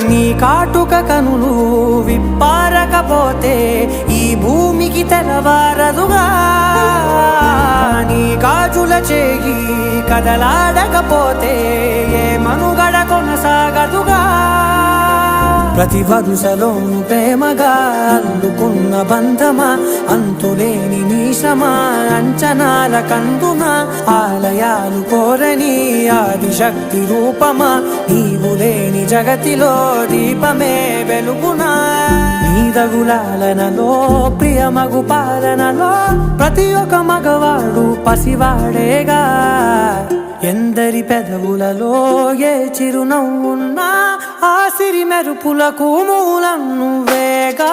నీ కాటుక కనులు విప్పారకపోతే ఈ భూమికి తెలవారదుగా నీ గాజుల చేయి కదలాడకపోతే ఏ మనుగడ కొనసాగదుగా ప్రతి వరుసలోను ప్రేమగా అల్లుకున్న బంధమా అంతులేని నీశమా అంచనాల కందున ఆలయాలు కోరని ఆదిశక్తి రూపమా నీవు లేని జగతిలో దీపమే వెలుగునా నీదగులాలనలో ప్రియమగు పాలనలో ప్రతి ఒక్క మగవాడు పసివాడేగా ఎందరి పెదవులలో ఏ చిరునవ్వున్నా ఆ సిరి మెరుపులకు మూలం నువ్వేగా